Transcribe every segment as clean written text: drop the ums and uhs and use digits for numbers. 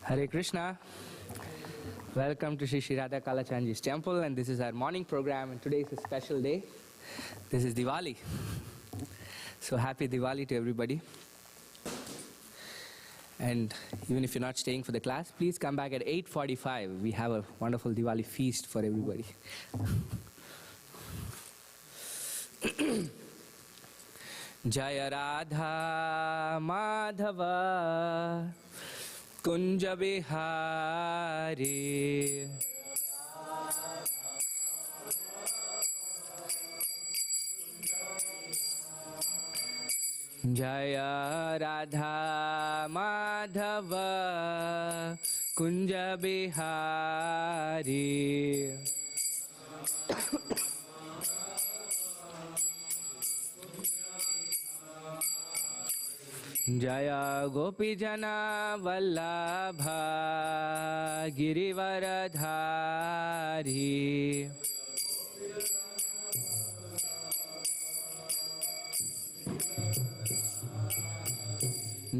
Hare Krishna. Welcome to Srinatha Kalachandji's temple, and this is our morning program, and today is a special day. This is Diwali. So happy Diwali to everybody. And even if you're not staying for the class, please come back at 8:45. We have a wonderful Diwali feast for everybody. Jaya Radha Madhava Kunja Bihari Jaya Radha Madhava Kunja Bihari Jaya Gopi Jana Vallabha Girivaradhari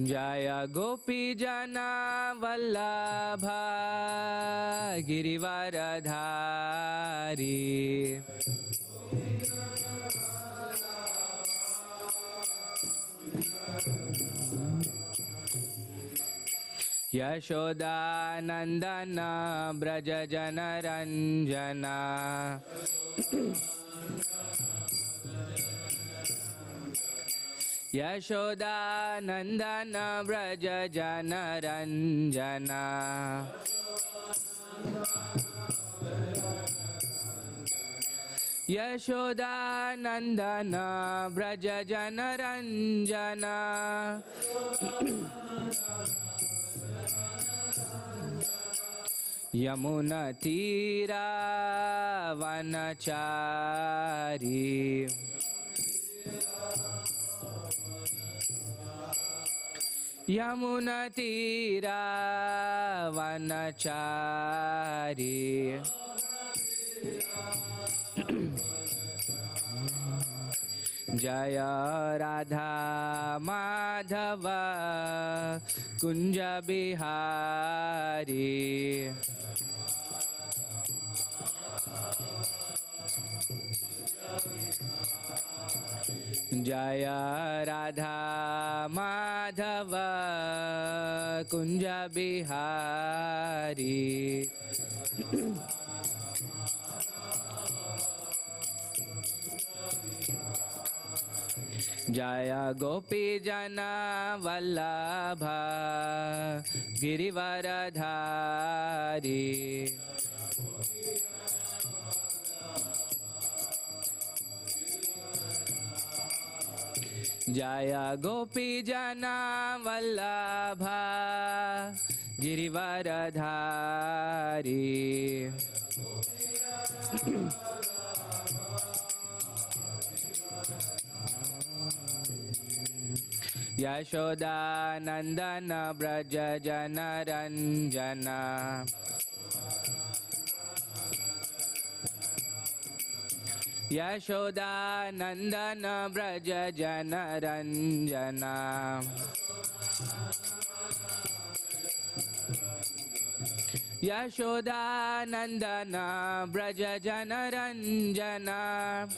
Jaya Gopi Jana Vallabha Girivaradhari Yashoda Nandana Braja Jana Ranjana Yashoda Nandana Braja Jana Ranjana Yashoda Nandana Braja Jana Ranjana Yamuna Tira Vanachari Yamuna Tira Vanachari Jaya Radha Madhava Kunja Bihari Jaya Radha Madhava Kunja Bihari Jaya Gopi Jana Vallabha Girivaradhari Jaya Gopi Jana Vallabha Girivaradhari Yashoda Nandana Braja Jana Ranjana Yashoda Nandana Braja Jana Ranjana Yashoda Nandana Braja Jana Ranjana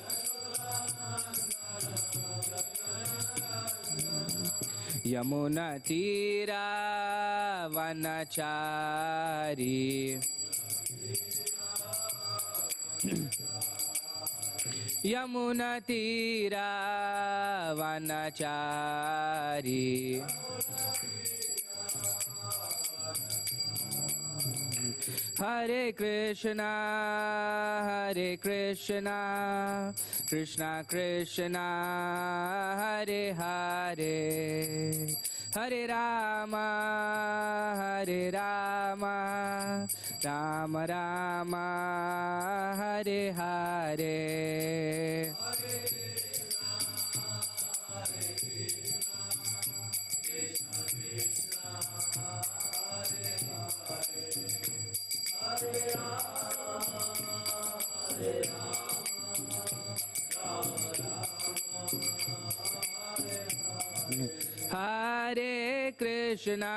Yamuna Tira Vanachari Yamuna Tira Vanachari Hare Krishna Hare Krishna Krishna Krishna Hare Hare Hare Rama Hare Rama Rama Rama Hare Hare Hare Krishna,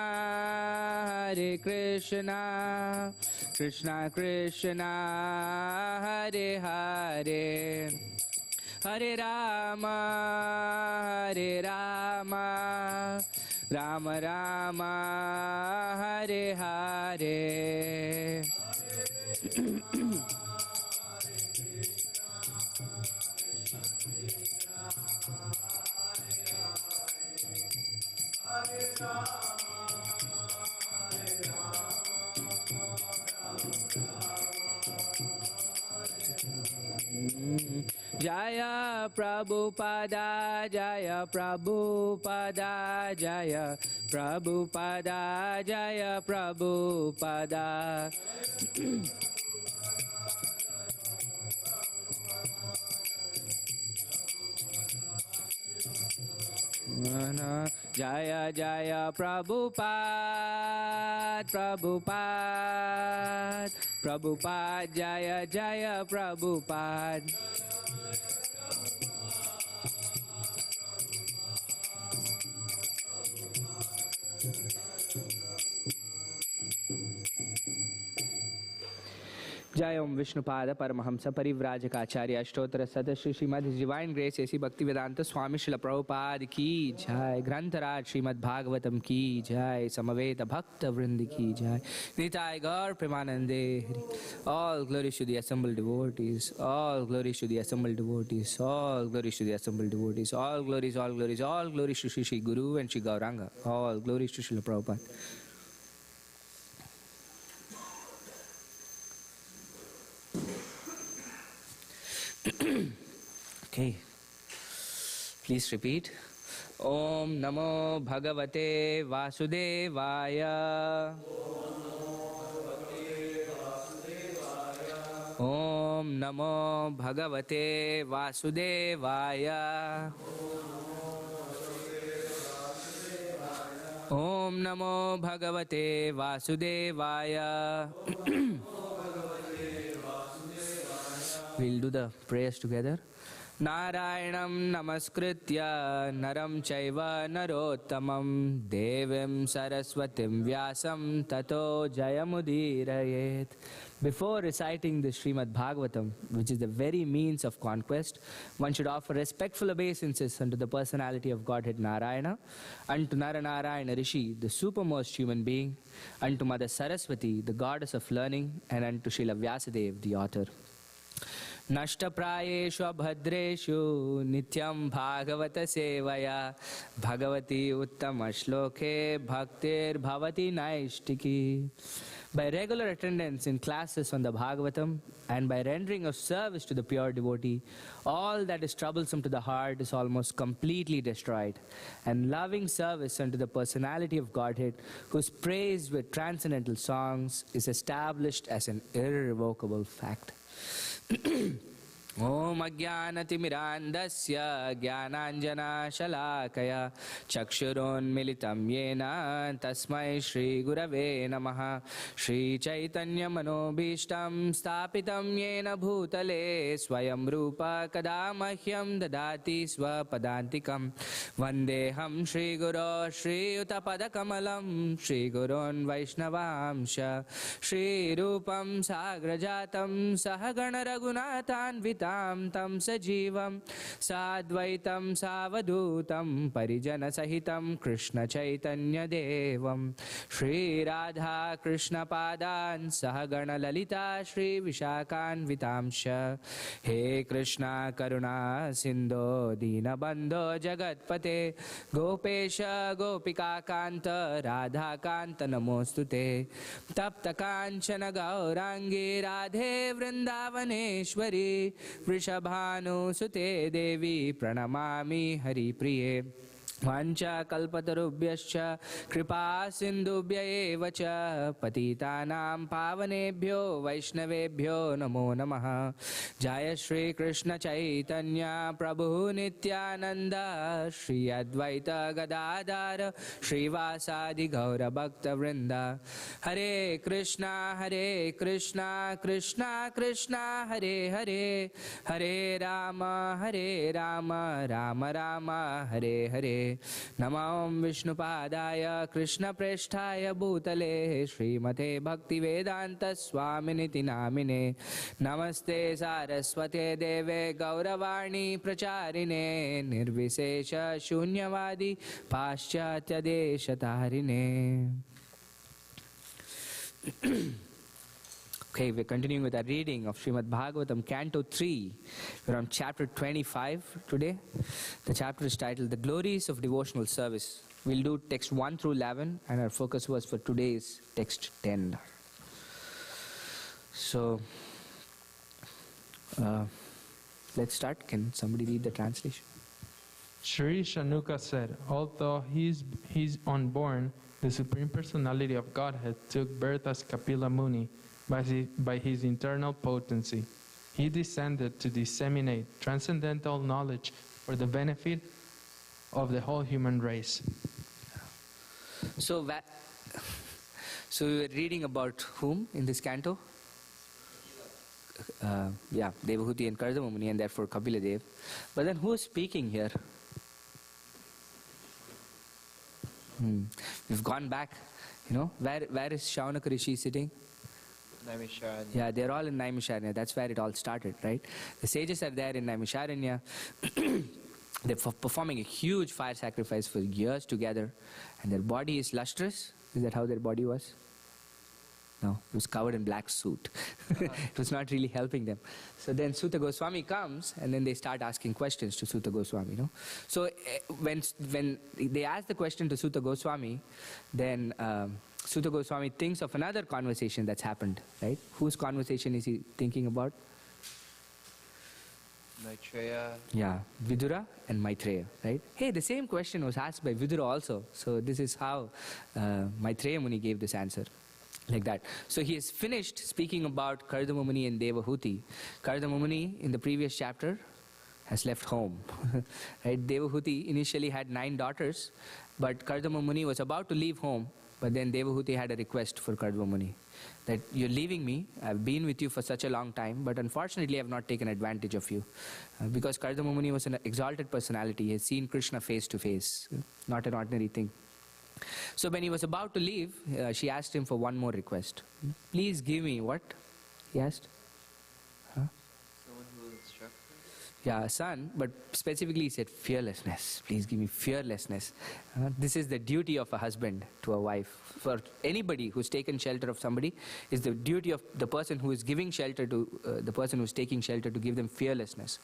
Krishna Krishna, Hare Hare, Hare Rama, Rama Rama, Hare Hare. Jaya Prabhupada, Jaya Prabhupada, Jaya Prabhupada, Jaya Prabhupada. Jaya Jaya Prabhupada, Prabhupada, Prabhupada, Jaya Jaya Prabhupada. Jai Om Vishnupada Paramahamsa Parivrajakaacharya Ashtottara Sata Shri Srimad His Divine Grace A.C. Bhaktivedanta Swami Srila Prabhupada Ki Jai, Grantaraj Srimad Bhagavatam Ki Jai, Samaveta Bhakta Vrindi Ki Jai, Nitai Gaur Premanande. All glories to the assembled devotees, all glories to the assembled devotees, all glories to the assembled devotees, all glories to Shri Shri Guru and Shri Gauranga, all glories to Srila Prabhupada. Okay, please repeat. Om Namo Bhagavate Vasudevaya. Om Namo Bhagavate Vasudevaya. Om Namo Bhagavate Vasudevaya. We'll do the prayers together. Narayanam Namaskritya Naram Chaiva Narottamam Devim Saraswatim Vyasam Tato Jayamudirayet. Before reciting the Srimad Bhagavatam, which is the very means of conquest, one should offer respectful obeisances unto the personality of Godhead Narayana, unto Naranarayana Rishi, the supermost human being, unto Mother Saraswati, the goddess of learning, and unto Srila Vyasadeva, the author. Nashtaprayeshu abhadreshu nityam bhagavata sevaya bhagavati uttama shloke bhaktir bhavati naishtiki. By regular attendance in classes on the Bhagavatam and by rendering of service to the pure devotee, all that is troublesome to the heart is almost completely destroyed, and loving service unto the personality of Godhead, who is praised with transcendental songs, is established as an irrevocable fact. Om Ajnanatimirandasya Jnananjana Shalakaya Chakshuron Militam Yena Tasmai Shri Gurave Namaha Shri Chaitanya Manobhishtam Stapitam Yena Bhutale Swayam Rupa Kadamahyam Dadati Swapadantikam Vandeham Shri Guru Shri Utapadakamalam Shri Gurun Vaishnavamsha Shri Rupam Sagrajatam Sahagana Raghunathan Vitam Tam Sajivam Sadvaitam Savadutam Parijana Sahitam Krishna Chaitanya Devam Shri Radha Krishna Padan Sahagana Lalita Shri Vishakan Vitamsha He Krishna Karuna Sindho Dina Bandho Jagatpate Gopesha Gopika Kanta Radha Kanta Namostute Tapta Kanchana Gaurangi Radhe Vrindavaneshwari Vrishabhanu Sute Devi Pranamami Hari Priye Vancha kalpatarubhyascha kripa sindubhya eva cha patitanam pavanebhyo vaishnavebhyo namo namaha. Jaya Shri Krishna Chaitanya Prabhu Nityananda Shri Advaita Gadadhara Shri Vasadi Gaura Bhakta Vrinda. Hare Krishna Krishna Krishna Hare Hare Hare Rama Rama Rama Hare Hare. Namam Vishnupadaya Krishna Presthaya Bhutale Srimate Bhaktivedanta Swaminiti Namine Namaste Saraswate Deve Gauravani Pracharine Nirvisesha Shunyavadi Paschatya Deshatarine. Okay, we're continuing with our reading of Srimad Bhagavatam, Canto 3. We're on chapter 25 today. The chapter is titled The Glories of Devotional Service. We'll do text 1 through 11, and our focus was for today is text 10. So, let's start. Can somebody read the translation? Sri Shanuka said, although he's unborn, the Supreme Personality of Godhead took birth as Kapila Muni by his internal potency. He descended to disseminate transcendental knowledge for the benefit of the whole human race. So we were reading about whom in this canto? Devahuti and Kardama Muni, and therefore Kapila Dev. But then who is speaking here? We've gone back, where is Shaunaka Rishi sitting? Naimisharanya. Yeah, they're all in Naimisharanya. That's where it all started, right? The sages are there in Naimisharanya. They're performing a huge fire sacrifice for years together, and their body is lustrous. Is that how their body was? No, it was covered in black soot. It was not really helping them. So then Suta Goswami comes, and then they start asking questions to Suta Goswami. So when they ask the question to Suta Goswami, then Suta Goswami thinks of another conversation that's happened, right? Whose conversation is he thinking about? Maitreya. Yeah, Vidura and Maitreya, right? Hey, the same question was asked by Vidura also. So this is how Maitreya Muni gave this answer. Like that. So he has finished speaking about Kardama Muni and Devahuti. Kardama Muni in the previous chapter has left home. Right? Devahuti initially had 9 daughters, but Kardama Muni was about to leave home, but then Devahuti had a request for Kardama Muni that you're leaving me, I've been with you for such a long time, but unfortunately I've not taken advantage of you. Because Kardama Muni was an exalted personality, he has seen Krishna face to face, not an ordinary thing. So when he was about to leave, she asked him for one more request. Please give me what? He asked? Someone who will instruct me? Yeah, a son, but specifically he said fearlessness. Please give me fearlessness. This is the duty of a husband to a wife. For anybody who's taken shelter of somebody, is the duty of the person who is giving shelter to the person who's taking shelter to give them fearlessness.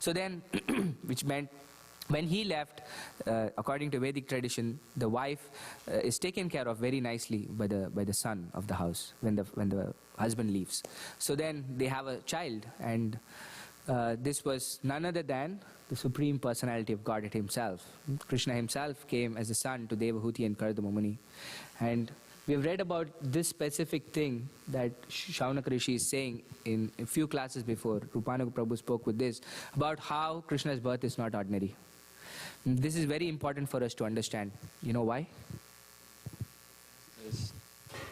So then, which meant when he left, according to Vedic tradition, the wife is taken care of very nicely by the son of the house when the husband leaves. So then they have a child, and this was none other than the Supreme Personality of Godhead himself. Krishna himself came as a son to Devahuti and Kardama Muni. And we have read about this specific thing that Shaunaka Rishi is saying in a few classes before. Rupanuga Prabhu spoke with this, about how Krishna's birth is not ordinary. This is very important for us to understand. You know why? Because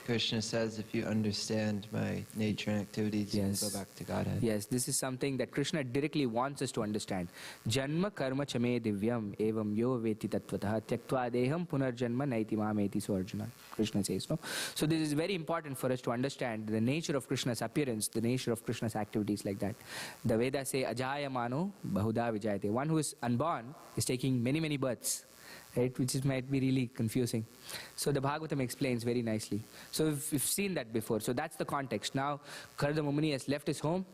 Krishna says, if you understand my nature and activities, you can go back to Godhead. Yes, this is something that Krishna directly wants us to understand. Janma karma chame divyam evam yo veti tattvataha tyaktva deham punarjanma naiti mameti so Arjuna. Krishna says, no? So this is very important for us to understand the nature of Krishna's appearance, the nature of Krishna's activities like that. The Vedas say, ajayamano bahuda vijayate. One who is unborn is taking many, many births. Right, which might be really confusing. So the Bhagavatam explains very nicely. So we've seen that before. So that's the context. Now Kardama Muni has left his home,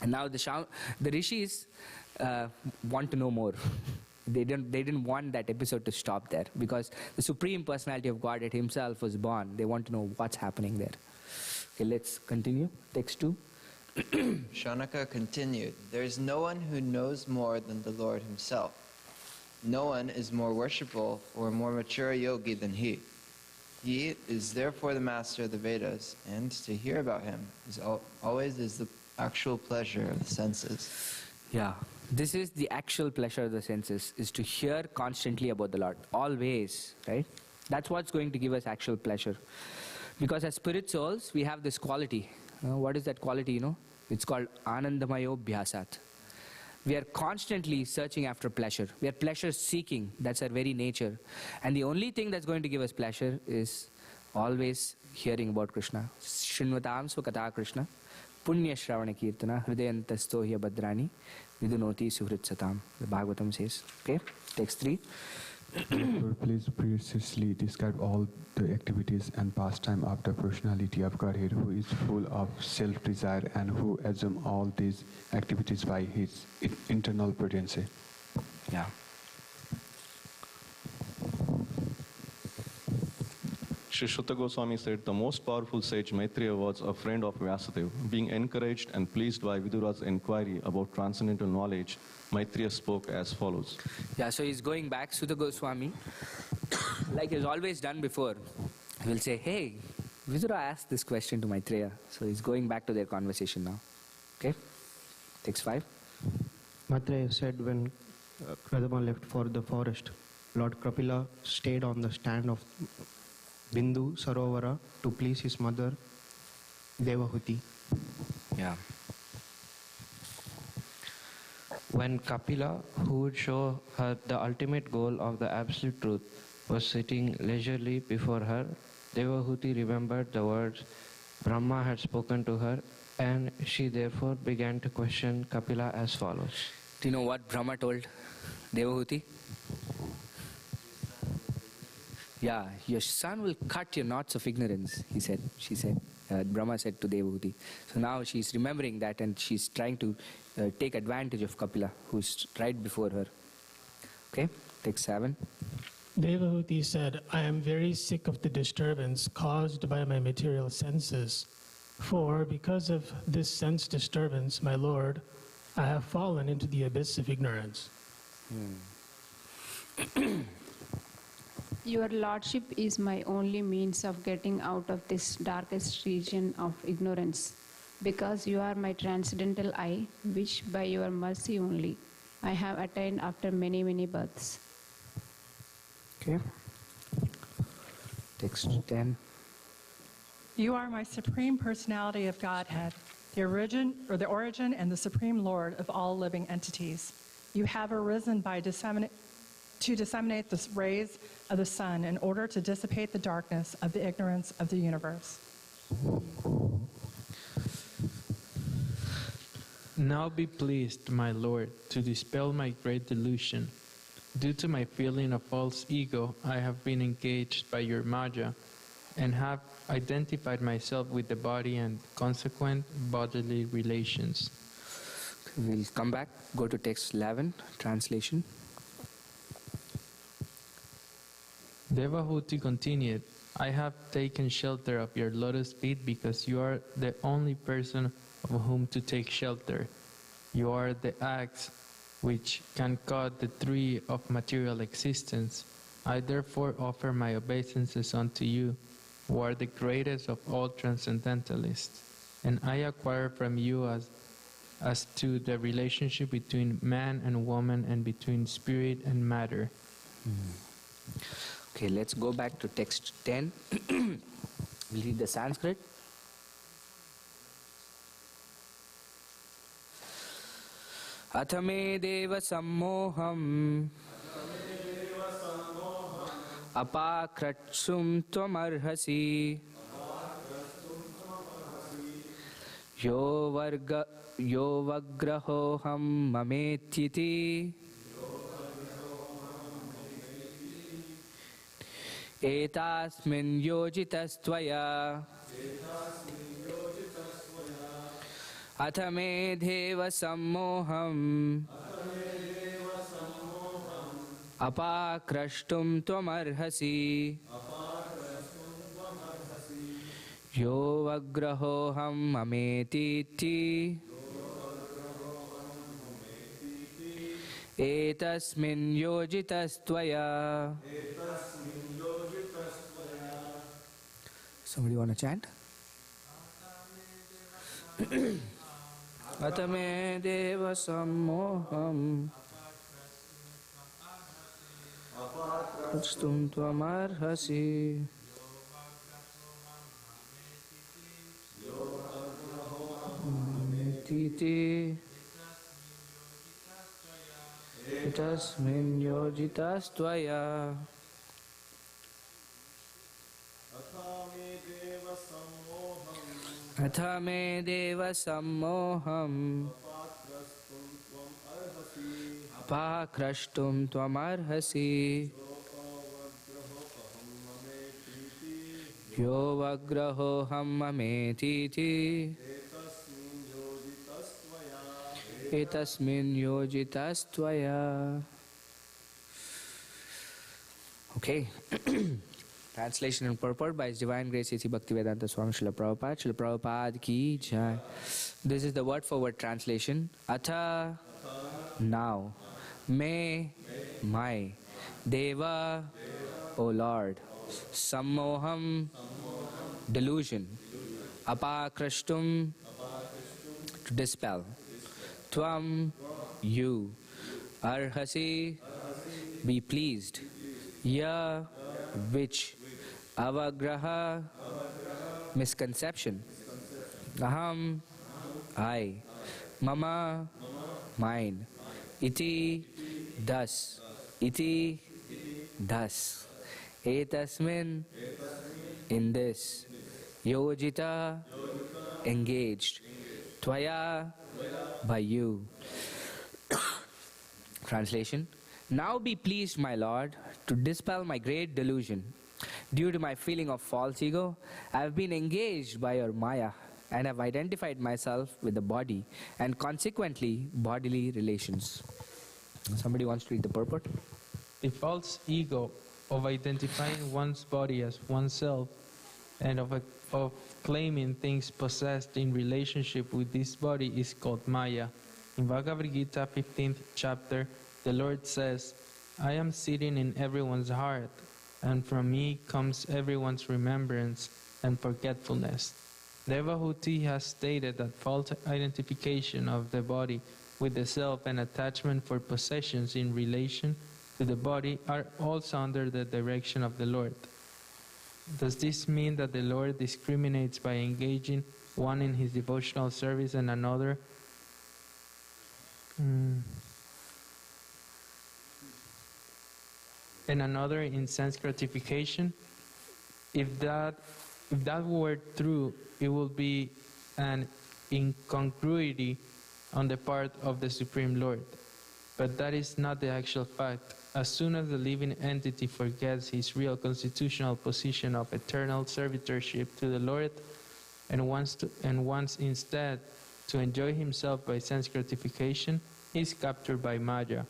and now the rishis want to know more. They didn't want that episode to stop there, because the Supreme Personality of Godhead himself was born. They want to know what's happening there. Okay, let's continue. Text 2. Shaunaka continued, there is no one who knows more than the Lord himself. No one is more worshipful or more mature yogi than he. He is therefore the master of the Vedas, and to hear about him is always the actual pleasure of the senses. Yeah, this is the actual pleasure of the senses, is to hear constantly about the Lord. Always, right? That's what's going to give us actual pleasure. Because as spirit souls, we have this quality. What is that quality, It's called Anandamayo Bhyasat. We are constantly searching after pleasure. We are pleasure seeking. That's our very nature. And the only thing that's going to give us pleasure is always hearing about Krishna. Srinvatam Svakata Krishna. Punya Shravana Kirtana. Hridayantasto hiya Badrani. Vidunoti Suhrit Satam. The Bhagavatam says. Okay? Text 3. Lord, please precisely describe all the activities and pastime of the personality of Godhead, who is full of self-desire and who assumes all these activities by his internal potency. Yeah. Sri Shuddha Goswami said, the most powerful sage Maitreya was a friend of Vyasadeva. Being encouraged and pleased by Vidura's inquiry about transcendental knowledge, Maitreya spoke as follows. Yeah, so he's going back, Sutta Goswami, like he's always done before. He will say, hey, Vidura asked this question to Maitreya. So he's going back to their conversation now. Okay? Text 5. Maitreya said when Kradama left for the forest, Lord Kapila stayed on the stand of Bindu Sarovara to please his mother Devahuti. Yeah. When Kapila, who would show her the ultimate goal of the absolute truth, was sitting leisurely before her, Devahuti remembered the words Brahma had spoken to her, and she therefore began to question Kapila as follows. Do you know what Brahma told Devahuti? Yeah, your son will cut your knots of ignorance, he said. She said. Brahma said to Devahuti. So now she's remembering that and she's trying to take advantage of Kapila, who's right before her. Okay, text 7. Devahuti said, I am very sick of the disturbance caused by my material senses. For because of this sense disturbance, my Lord, I have fallen into the abyss of ignorance. Your Lordship is my only means of getting out of this darkest region of ignorance, because you are my transcendental I, which by your mercy only I have attained after many, many births. Okay. Text 10. You are my supreme personality of Godhead, the origin and the supreme Lord of all living entities. You have arisen to disseminate the rays of the sun in order to dissipate the darkness of the ignorance of the universe. Now be pleased, my Lord, to dispel my great delusion. Due to my feeling of false ego, I have been engaged by your Maya and have identified myself with the body and consequent bodily relations. We'll come back, go to text 11, translation. Devahuti continued, I have taken shelter of your lotus feet because you are the only person of whom to take shelter. You are the axe which can cut the tree of material existence. I therefore offer my obeisances unto you, who are the greatest of all transcendentalists, and I acquire from you as to the relationship between man and woman and between spirit and matter. Okay, let's go back to text 10. We'll read the Sanskrit. Athame deva sammoham apakratsum tvamarhasi yo vagrahoham mametyiti etasmin yojitastvaya athame deva sammoham apakrashtum tvamarhasi yo vagrahoham mametiti etasmin yojitastvaya. Somebody want to chant? Atame deva sammoham Krishtum tvamarhasi Titi Etasmin yojitastvaya. Atha me deva sammoham apakrashtum tvamarhasi yo vagraho hammameti etasmin yojitastvaya. Okay. Translation and purport by His Divine Grace A.C. Bhaktivedanta Swami Srila Prabhupada. Srila Prabhupada ki jai. This is the word for word translation. Atha, now. Me, my. Deva, O Lord. Sammoham, delusion. Apakrashtum, to dispel. Tvam, you. Arhasi, be pleased. Ya, which. Avagraha, misconception. Aham, I. Mama, mine. Iti, thus. Iti, thus. Etasmin, in this. Yojita, engaged. Tvaya, by you. Translation. Now be pleased, my Lord, to dispel my great delusion. Due to my feeling of false ego, I have been engaged by your Maya and have identified myself with the body and consequently bodily relations. Somebody wants to read the purport? The false ego of identifying one's body as oneself and of claiming things possessed in relationship with this body is called Maya. In Bhagavad Gita 15th chapter, the Lord says, I am sitting in everyone's heart, and from me comes everyone's remembrance and forgetfulness. Devahuti has stated that false identification of the body with the self and attachment for possessions in relation to the body are also under the direction of the Lord. Does this mean that the Lord discriminates by engaging one in his devotional service and another in sense gratification? If that were true, it would be an incongruity on the part of the Supreme Lord. But that is not the actual fact. As soon as the living entity forgets his real constitutional position of eternal servitorship to the Lord and wants instead to enjoy himself by sense gratification, he is captured by Maya.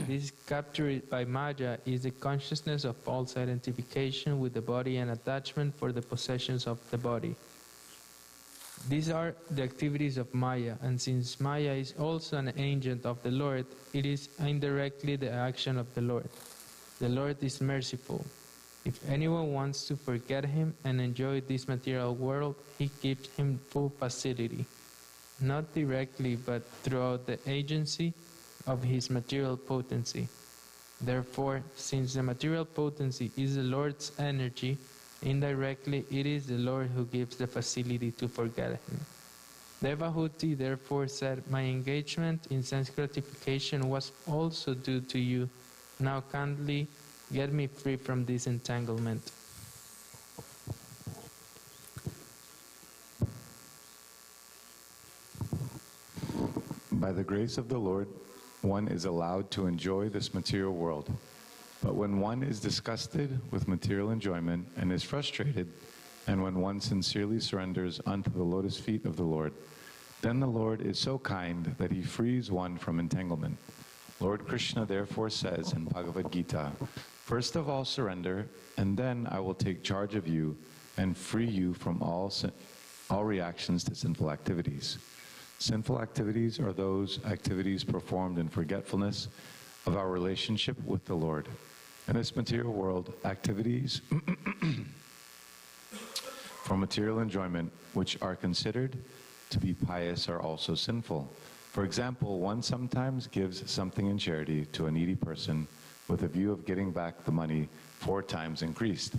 This capture by Maya is the consciousness of false identification with the body and attachment for the possessions of the body. These are the activities of Maya, and since Maya is also an agent of the Lord, it is indirectly the action of the Lord. The Lord is merciful. If anyone wants to forget him and enjoy this material world, he gives him full facility, not directly but throughout the agency of his material potency. Therefore, since the material potency is the Lord's energy, indirectly it is the Lord who gives the facility to forget him. Devahuti therefore said, my engagement in sense gratification was also due to you. Now kindly get me free from this entanglement. By the grace of the Lord, one is allowed to enjoy this material world. But when one is disgusted with material enjoyment and is frustrated, and when one sincerely surrenders unto the lotus feet of the Lord, then the Lord is so kind that he frees one from entanglement. Lord Krishna therefore says in Bhagavad Gita, first of all surrender, and then I will take charge of you and free you from all reactions to sinful activities. Sinful activities are those activities performed in forgetfulness of our relationship with the Lord. In this material world, activities for material enjoyment which are considered to be pious are also sinful. For example, one sometimes gives something in charity to a needy person with a view of getting back the money 4 times increased.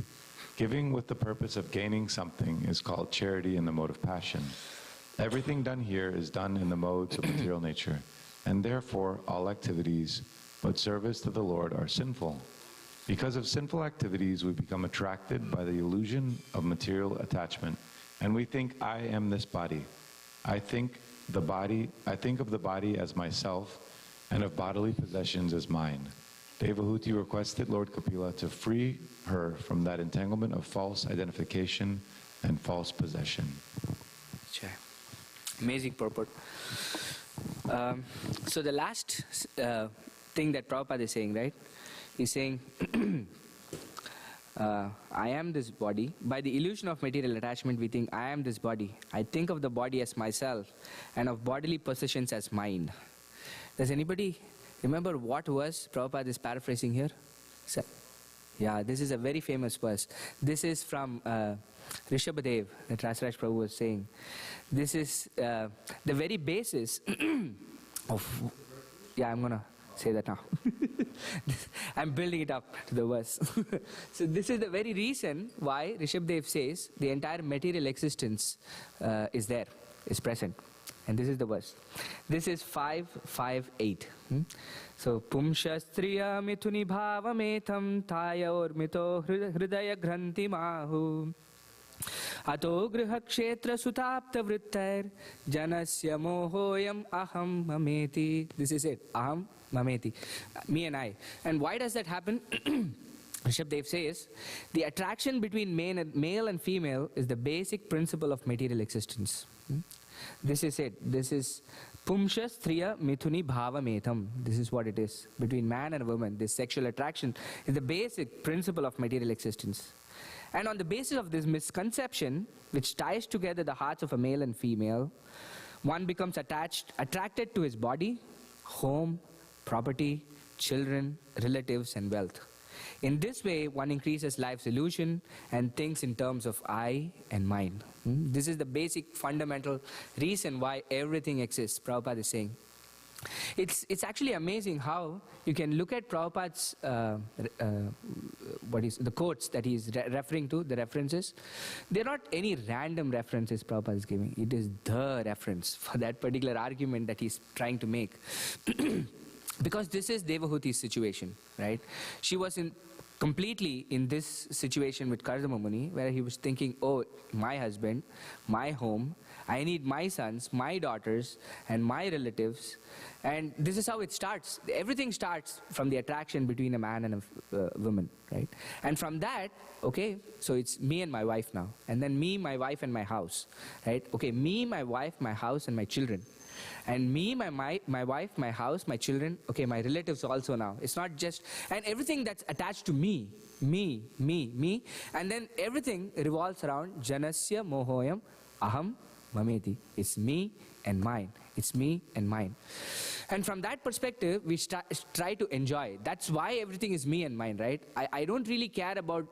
Giving with the purpose of gaining something is called charity in the mode of passion. Everything done here is done in the modes of material nature, and therefore all activities but service to the Lord are sinful. Because of sinful activities, we become attracted by the illusion of material attachment, and we think, I am this body. I think of the body as myself, and of bodily possessions as mine. Devahuti requested Lord Kapila to free her from that entanglement of false identification and false possession. Amazing purport. So the last thing that Prabhupada is saying, right? He's saying, I am this body. By the illusion of material attachment, we think, I am this body. I think of the body as myself and of bodily possessions as mine. Does anybody remember what verse Prabhupada is paraphrasing here? Yeah, this is a very famous verse. This is from Rishabhadev, that Rasaraj Prabhu was saying. This is the very basis of... Yeah, I'm going to say that now. I'm building it up to the verse. So this is the very reason why Rishabhadev says the entire material existence is there, is present. And this is the verse. This is 5:5:8. So, Pumshastriya mithuni bhavametam tayor mito hridaya granthi mahu ato griha kshetra sutapta vrittair janasya mohoyam aham mameti. This is it. Aham mameti. Me and I. And why does that happen? Rishabhadev says, the attraction between male and female is the basic principle of material existence. This is it. This is Pumsha Striya Mithuni Bhava Metam. This is what it is. Between man and woman, this sexual attraction is the basic principle of material existence. And on the basis of this misconception, which ties together the hearts of a male and female, one becomes attracted to his body, home, property, children, relatives, and wealth. In this way, one increases life's illusion and thinks in terms of I and mine. This is the basic fundamental reason why everything exists, Prabhupada is saying. It's actually amazing how you can look at Prabhupada's, the quotes that he's referring to, the references. They're not any random references Prabhupada is giving. It is the reference for that particular argument that he's trying to make. Because this is Devahuti's situation, right? She was completely in this situation with Kardama Muni, where he was thinking, oh, my husband, my home, I need my sons, my daughters, and my relatives. And this is how it starts. Everything starts from the attraction between a man and a woman, right? And from that, okay, so it's me and my wife now. And then me, my wife, and my house, right? Okay, me, my wife, my house, and my children. And me, my wife, my house, my children, okay, my relatives also now. It's not just, and everything that's attached to me. And then everything revolves around Janasya Mohoyam Aham Mameti. It's me and mine. It's me and mine. And from that perspective, we try to enjoy. That's why everything is me and mine, right? I don't really care about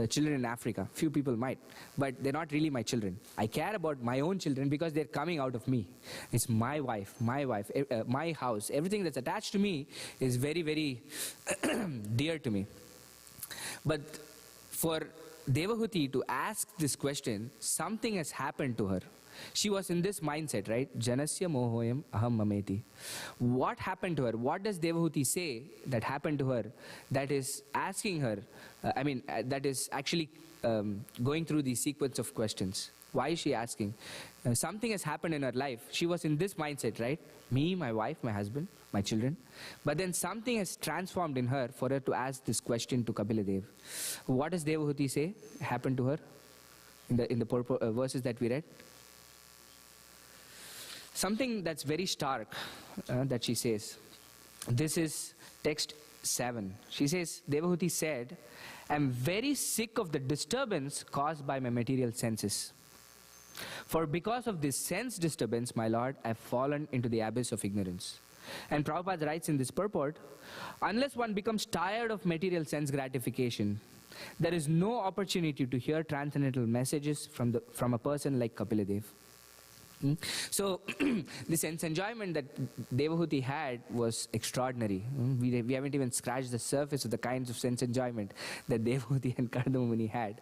children in Africa. Few people might, but they're not really my children. I care about my own children because they're coming out of me. It's my wife, my house. Everything that's attached to me is very, very dear to me. But for Devahuti to ask this question, something has happened to her. She was in this mindset, right? Janasya mohoyam aham mameti. What happened to her? What does Devahuti say that happened to her that is asking her, that is actually going through the sequence of questions? Why is she asking? Something has happened in her life. She was in this mindset, right? Me, my wife, my husband, my children. But then something has transformed in her for her to ask this question to Kapila Dev. What does Devahuti say happened to her in the verses that we read? Something that's very stark that she says. This is text 7. She says, Devahuti said, I'm very sick of the disturbance caused by my material senses. For because of this sense disturbance, my Lord, I've fallen into the abyss of ignorance. And Prabhupada writes in this purport, unless one becomes tired of material sense gratification, there is no opportunity to hear transcendental messages from a person like Kapila Dev. So, the sense enjoyment that Devahuti had was extraordinary. We haven't even scratched the surface of the kinds of sense enjoyment that Devahuti and Kardama Muni had.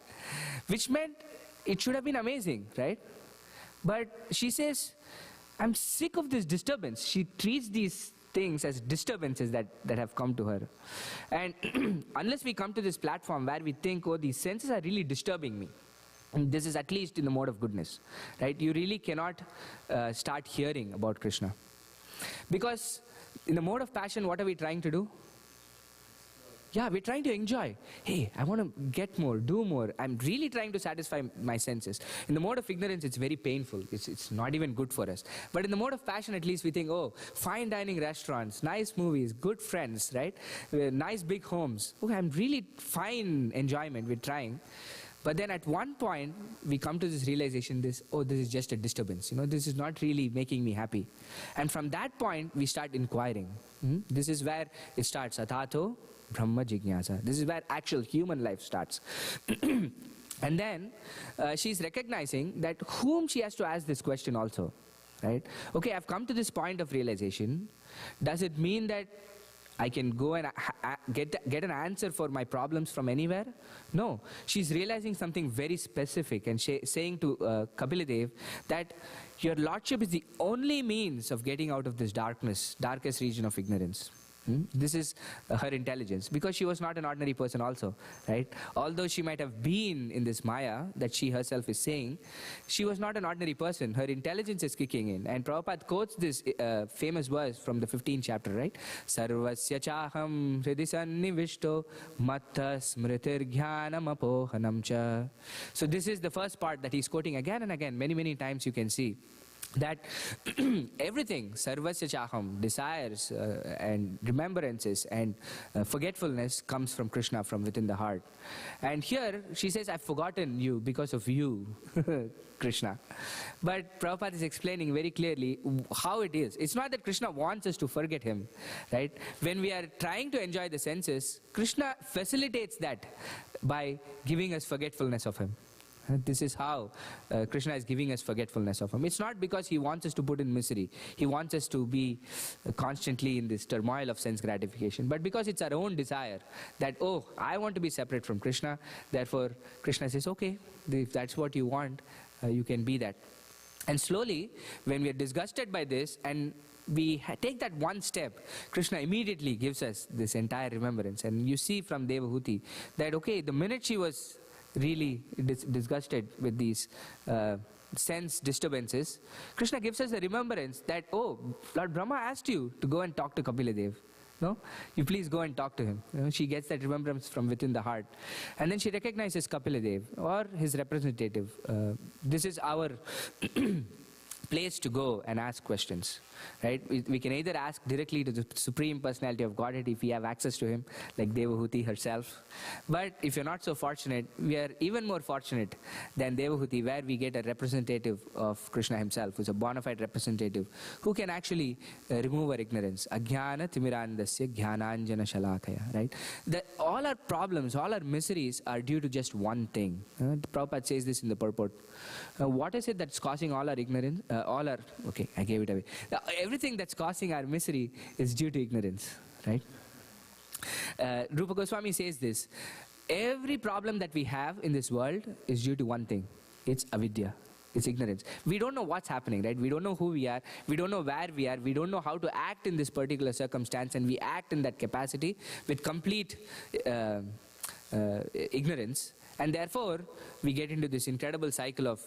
Which meant it should have been amazing, right? But she says, I'm sick of this disturbance. She treats these things as disturbances that have come to her. And unless we come to this platform where we think, oh, these senses are really disturbing me, and this is at least in the mode of goodness, right? You really cannot start hearing about Krishna. Because in the mode of passion, what are we trying to do? Yeah, we're trying to enjoy. Hey, I want to get more, do more. I'm really trying to satisfy my senses. In the mode of ignorance, it's very painful. It's not even good for us. But in the mode of passion, at least we think, oh, fine dining restaurants, nice movies, good friends, right? Nice big homes. Oh, I'm really fine enjoyment. We're trying. But then at one point, we come to this realization, this is just a disturbance. This is not really making me happy. And from that point, we start inquiring. This is where it starts. Atato Brahma Jignasa. This is where actual human life starts. And then she's recognizing that whom she has to ask this question also. Right? Okay, I've come to this point of realization. Does it mean that I can go and get an answer for my problems from anywhere? No. She's realizing something very specific and saying to Kapila that your lordship is the only means of getting out of this darkest region of ignorance. This is her intelligence, because she was not an ordinary person also, right? Although she might have been in this Maya that she herself is saying, she was not an ordinary person. Her intelligence is kicking in. And Prabhupada quotes this famous verse from the 15th chapter, right? Sarvasya chaham hridi sannivishto matta smritir jnanam apohanam cha. So this is the first part that he's quoting again and again. Many, many times you can see that everything, sarvasya chaham, desires and remembrances and forgetfulness comes from Krishna, from within the heart. And here she says, I've forgotten you because of you, Krishna. But Prabhupada is explaining very clearly how it is. It's not that Krishna wants us to forget him, right? When we are trying to enjoy the senses, Krishna facilitates that by giving us forgetfulness of him. This is how Krishna is giving us forgetfulness of him. It's not because he wants us to put in misery. He wants us to be constantly in this turmoil of sense gratification. But because it's our own desire that, oh, I want to be separate from Krishna. Therefore, Krishna says, okay, if that's what you want, you can be that. And slowly, when we are disgusted by this and we take that one step, Krishna immediately gives us this entire remembrance. And you see from Devahuti that, okay, the minute she was really disgusted with these sense disturbances, Krishna gives us a remembrance that, oh, Lord Brahma asked you to go and talk to Kapila Dev. No? You please go and talk to him. She gets that remembrance from within the heart. And then she recognizes Kapila Dev or his representative. This is our place to go and ask questions, right? We can either ask directly to the Supreme Personality of Godhead if we have access to him, like Devahuti herself. But if you're not so fortunate, we are even more fortunate than Devahuti, where we get a representative of Krishna himself, who's a bona fide representative, who can actually remove our ignorance. Ajnana timirandasya jnananjana shalakaya, right? All our problems, all our miseries are due to just one thing. Prabhupada says this in the purport. What is it that's causing all our ignorance? Okay, I gave it away. Everything that's causing our misery is due to ignorance, right? Rupa Goswami says this. Every problem that we have in this world is due to one thing. It's avidya. It's ignorance. We don't know what's happening, right? We don't know who we are. We don't know where we are. We don't know how to act in this particular circumstance, and we act in that capacity with complete ignorance. And therefore, we get into this incredible cycle of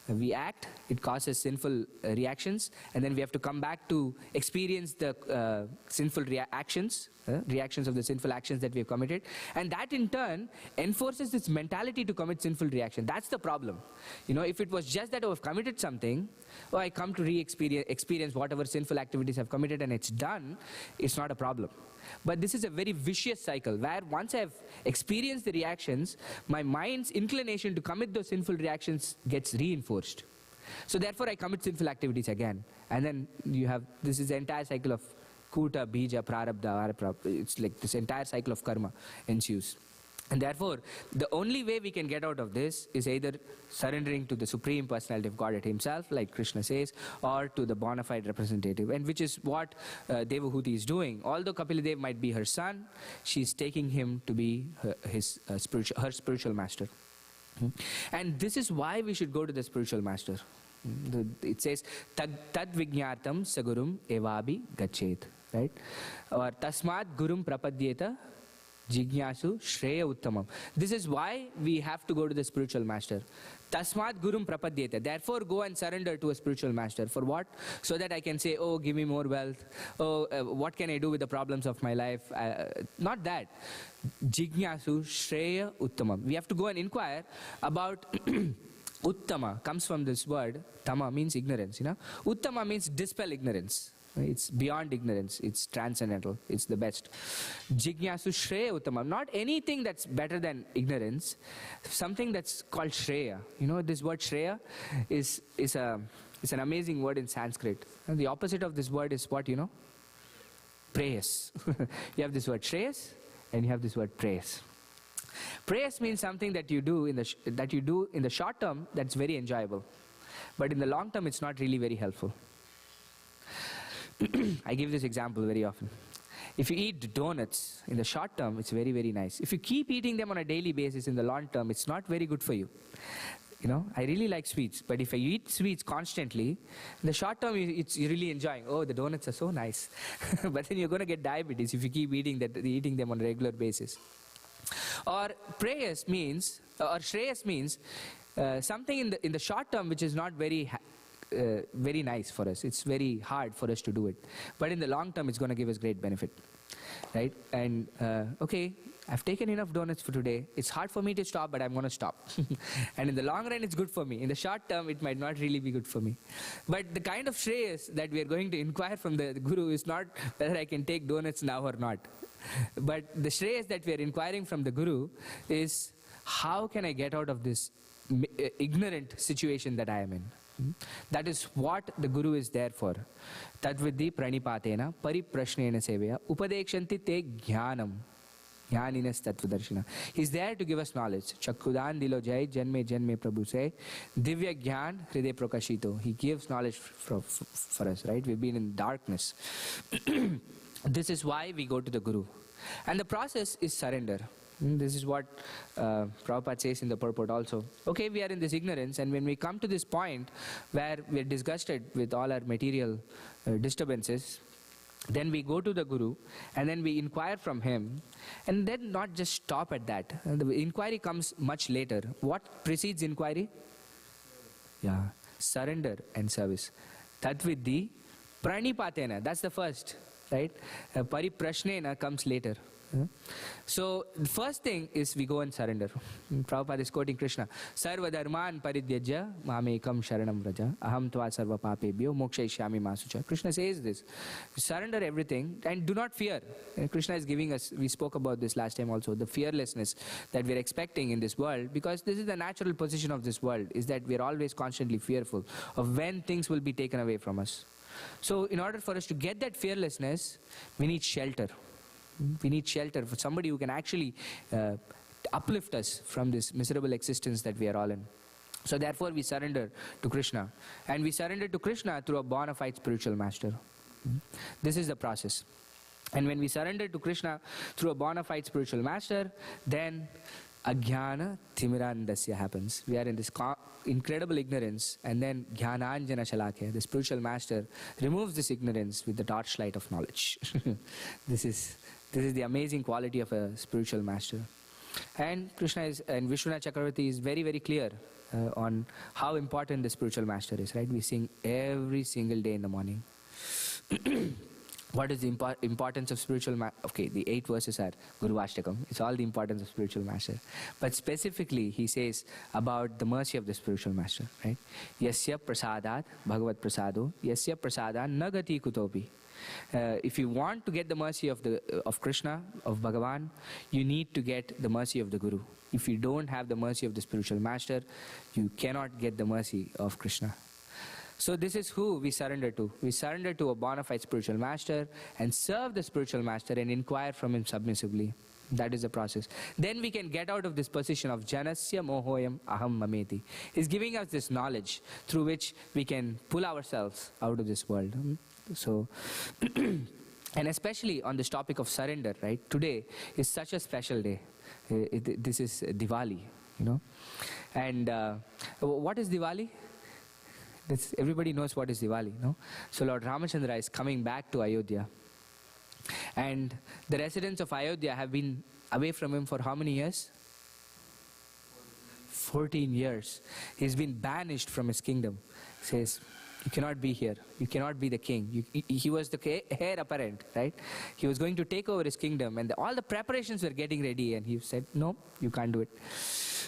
we act, it causes sinful reactions, and then we have to come back to experience the sinful reactions of the sinful actions that we have committed. And that in turn enforces this mentality to commit sinful reaction. That's the problem. If it was just that I've committed something, or I come to experience whatever sinful activities I've committed and it's done, it's not a problem. But this is a very vicious cycle where once I've experienced the reactions, my mind's inclination to commit those sinful reactions gets reinforced. So therefore I commit sinful activities again. And then this is the entire cycle of kuta, bija, prarabdha, arprabdha. It's like this entire cycle of karma ensues. And therefore, the only way we can get out of this is either surrendering to the Supreme Personality of Godhead himself, like Krishna says, or to the bona fide representative, and which is what Devahuti is doing. Although Kapila Dev might be her son, she's taking him to be her spiritual master. And this is why we should go to the spiritual master. It says, tad vijñartam sagurum evabi gachet, right? Or tasmat gurum prapadyeta jignasu shreya uttamam. This is why we have to go to the spiritual master. Tasmat gurum prapadyeta. Therefore, go and surrender to a spiritual master. For what? So that I can say, oh, give me more wealth. Oh, what can I do with the problems of my life? Not that. Jignasu shreya uttamam. We have to go and inquire about uttama. Comes from this word. Tama means ignorance. Uttama means dispel ignorance. It's beyond ignorance. It's transcendental. It's the best. Jignasu Shreya Uttamam. Not anything that's better than ignorance. Something that's called Shreya. This word Shreya is an amazing word in Sanskrit. And the opposite of this word is what, Prayas. You have this word Shreyas and you have this word Prayas. Prayas means something that you do in the short term that's very enjoyable. But in the long term, it's not really very helpful. I give this example very often. If you eat donuts, in the short term, it's very, very nice. If you keep eating them on a daily basis, in the long term, it's not very good for you. I really like sweets, but if I eat sweets constantly, in the short term, you're really enjoying. Oh, the donuts are so nice. But then you're going to get diabetes if you keep eating them on a regular basis. Or Shreyas means something in the short term which is not very nice for us. It's very hard for us to do it. But in the long term, it's going to give us great benefit. Right? And, okay, I've taken enough donuts for today. It's hard for me to stop, but I'm going to stop. And in the long run, it's good for me. In the short term, it might not really be good for me. But the kind of Shreyas that we are going to inquire from the Guru is not whether I can take donuts now or not. But the Shreyas that we are inquiring from the Guru is, how can I get out of this ignorant situation that I am in? That is what the Guru is there for. Tadvidhi pranipatena pariprashnena seveya upadekshanti te jnanam jnaninas tattvadarshina. He's there to give us knowledge. Chakkudan dilo jai janme janme prabhu se divya jnan hriday prakashito. He gives knowledge for us, right? We've been in darkness. This is why we go to the Guru. And the process is surrender. This is what Prabhupada says in the purport also. Okay, we are in this ignorance, and when we come to this point where we are disgusted with all our material disturbances, then we go to the Guru, and then we inquire from him, and then not just stop at that. The inquiry comes much later. What precedes inquiry? Yeah, surrender and service. Tatvidhi pranipatena, that's the first, right? Pariprashnena comes later. So the first thing is we go and surrender. Prabhupada is quoting Krishna. Sarva dharman paridyajya mamekam sharanam vraja aham tva sarva papebhyo mokshayishyami masucha. Krishna says this. Surrender everything and do not fear. Krishna is giving us, we spoke about this last time also, the fearlessness that we are expecting in this world, because this is the natural position of this world, is that we are always constantly fearful of when things will be taken away from us. So in order for us to get that fearlessness, we need shelter. We need shelter for somebody who can actually uplift us from this miserable existence that we are all in. So therefore we surrender to Krishna. And we surrender to Krishna through a bona fide spiritual master. This is the process. And when we surrender to Krishna through a bona fide spiritual master, then Ajnana Timirandasya happens. We are in this incredible ignorance, and then Jnananjana Shalakya, the spiritual master, removes this ignorance with the torchlight of knowledge. This is the amazing quality of a spiritual master. And and Vishwanath Chakravarti is very, very clear on how important the spiritual master is, right? We sing every single day in the morning. What is the importance of spiritual master? Okay, the 8 verses are Guru Ashtakam. It's all the importance of spiritual master. But specifically, he says about the mercy of the spiritual master, right? Yasya prasadat bhagavat prasado yasya prasadat nagati kutopi. If you want to get the mercy of Krishna, of Bhagavan, you need to get the mercy of the Guru. If you don't have the mercy of the spiritual master, you cannot get the mercy of Krishna. So this is who we surrender to. We surrender to a bona fide spiritual master and serve the spiritual master and inquire from him submissively. That is the process. Then we can get out of this position of Janasya Mohoyam Aham Mameti. He's giving us this knowledge through which we can pull ourselves out of this world. So, and especially on this topic of surrender, right? Today is such a special day. This is Diwali. you know. And what is Diwali? Everybody knows what is Diwali, no? So Lord Ramachandra is coming back to Ayodhya. And the residents of Ayodhya have been away from him for how many years? 14 years. He's been banished from his kingdom. He says, you cannot be here. You cannot be the king. He was the heir apparent, right? He was going to take over his kingdom, and all the preparations were getting ready, and he said, no, you can't do it.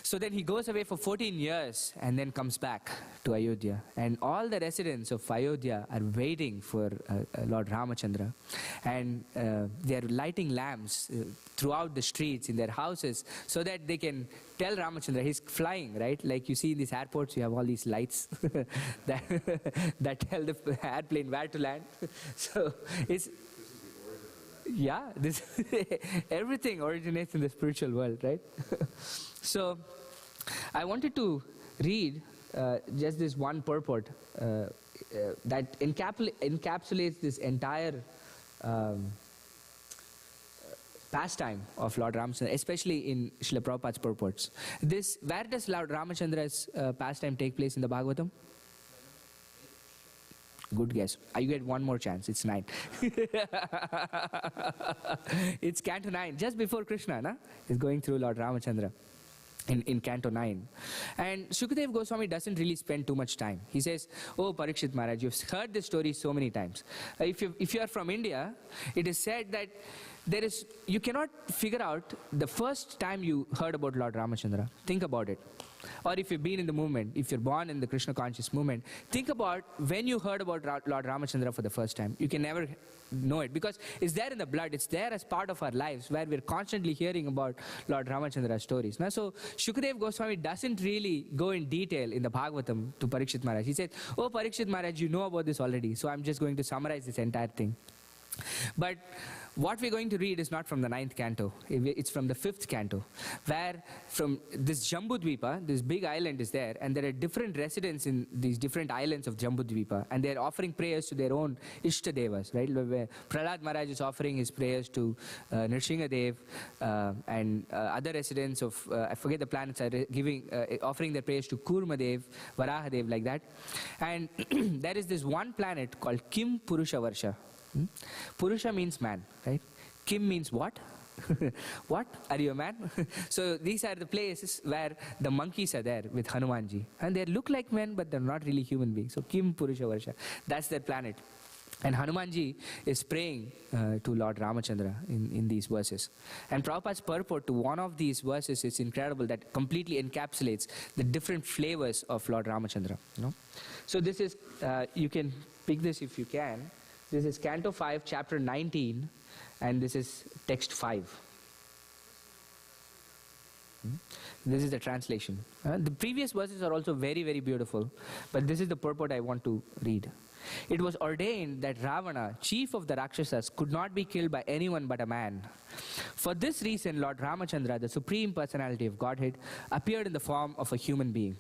So then he goes away for 14 years and then comes back to Ayodhya. And all the residents of Ayodhya are waiting for Lord Ramachandra. And they are lighting lamps throughout the streets in their houses so that they can tell Ramachandra, he's flying, right? Like you see in these airports, you have all these lights that tell the airplane where to land. So it's... Yeah, everything originates in the spiritual world, right? So, I wanted to read just this one purport that encapsulates this entire pastime of Lord Ramachandra, especially in Srila Prabhupada's purports. Where does Lord Ramachandra's pastime take place in the Bhagavatam? Good guess. You get one more chance. It's 9. It's Canto 9, just before Krishna, na? Is going through Lord Ramachandra in Canto 9. And Shukadeva Goswami doesn't really spend too much time. He says, oh Parikshit Maharaj, you've heard this story so many times. If you are from India, it is said that you cannot figure out the first time you heard about Lord Ramachandra. Think about it. Or if you've been in the movement, if you're born in the Krishna conscious movement, think about when you heard about Lord Ramachandra for the first time. You can never know it because it's there in the blood. It's there as part of our lives where we're constantly hearing about Lord Ramachandra's stories. Now, so Shukadeva Goswami doesn't really go in detail in the Bhagavatam to Parikshit Maharaj. He said, oh Parikshit Maharaj, you know about this already. So I'm just going to summarize this entire thing. But what we're going to read is not from the 9th canto. It's from the 5th canto, where from this Jambudvipa, this big island is there, and there are different residents in these different islands of Jambudvipa, and they're offering prayers to their own Ishtadevas, right? Where Prahlad Maharaj is offering his prayers to Nrsingadev, and other residents of, I forget the planets, are offering their prayers to Kurmadev, Varahadev, like that. And there is this one planet called Kim Purusha Varsha. Purusha means man, right? Kim means what? What? Are you a man? So these are the places where the monkeys are there with Hanumanji. And they look like men, but they're not really human beings. So Kim Purusha Varsha. That's their planet. And Hanumanji is praying to Lord Ramachandra in these verses. And Prabhupada's purport to one of these verses is incredible, that completely encapsulates the different flavors of Lord Ramachandra. You know? So this is, you can pick this if you can. This is Canto 5, Chapter 19, and this is Text 5. This is the translation. The previous verses are also very, very beautiful, but this is the purport I want to read. It was ordained that Ravana, chief of the Rakshasas, could not be killed by anyone but a man. For this reason, Lord Ramachandra, the Supreme Personality of Godhead, appeared in the form of a human being.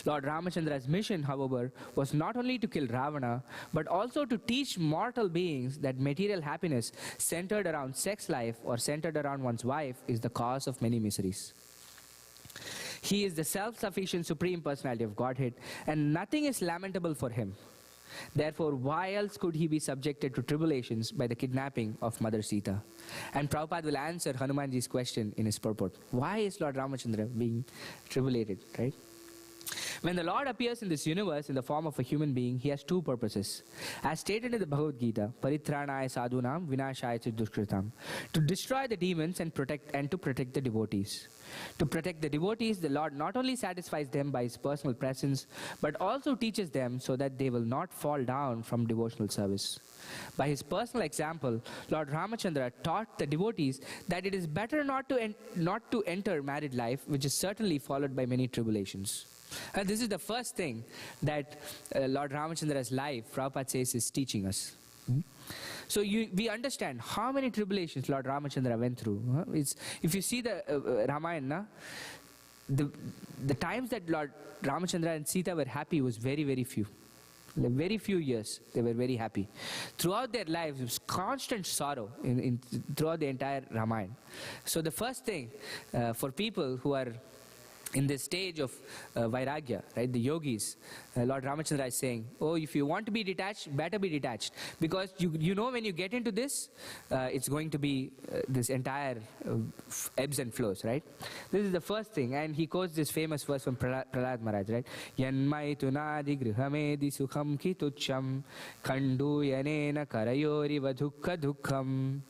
Lord Ramachandra's mission, however, was not only to kill Ravana, but also to teach mortal beings that material happiness centered around sex life or centered around one's wife is the cause of many miseries. He is the self-sufficient Supreme Personality of Godhead, and nothing is lamentable for him. Therefore, why else could he be subjected to tribulations by the kidnapping of Mother Sita? And Prabhupada will answer Hanumanji's question in his purport. Why is Lord Ramachandra being tribulated, right? When the Lord appears in this universe in the form of a human being, he has two purposes. As stated in the Bhagavad Gita, Paritranaya sadhunam vinashaya dushkritam, to destroy the demons and to protect the devotees. To protect the devotees, the Lord not only satisfies them by his personal presence, but also teaches them so that they will not fall down from devotional service. By his personal example, Lord Ramachandra taught the devotees that it is better not to enter married life, which is certainly followed by many tribulations. And this is the first thing that Lord Ramachandra's life, Prabhupada says, is teaching us. So we understand how many tribulations Lord Ramachandra went through. If you see the Ramayana, the times that Lord Ramachandra and Sita were happy was very, very few. Very few years they were very happy. Throughout their lives, it was constant sorrow throughout the entire Ramayana. So the first thing for people who are in this stage of vairagya, right, the yogis, Lord Ramachandra is saying, oh, if you want to be detached, better be detached. Because you know when you get into this, it's going to be this entire ebbs and flows, right? This is the first thing. And he quotes this famous verse from Prahlad Maharaj, right? Yanmai tunadi grihamedi sukham ki tucham khandu yanena karayori vadukka dukkam.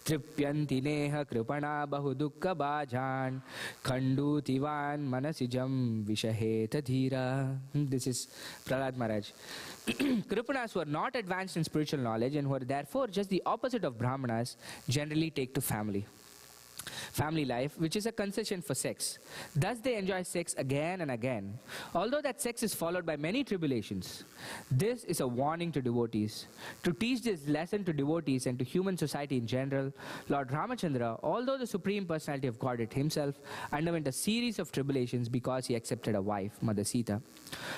Tripyanti neha kripana bahu dukkha bhajan khandutivan manasijam vishaheta dhira. This is Prahlad Maharaj. Kripanas who are not advanced in spiritual knowledge and who are therefore just the opposite of Brahmanas generally take to family life, which is a concession for sex. Thus they enjoy sex again and again. Although that sex is followed by many tribulations, this is a warning to devotees. To teach this lesson to devotees and to human society in general, Lord Ramachandra, although the Supreme Personality of Godhead himself, underwent a series of tribulations because he accepted a wife, Mother Sita.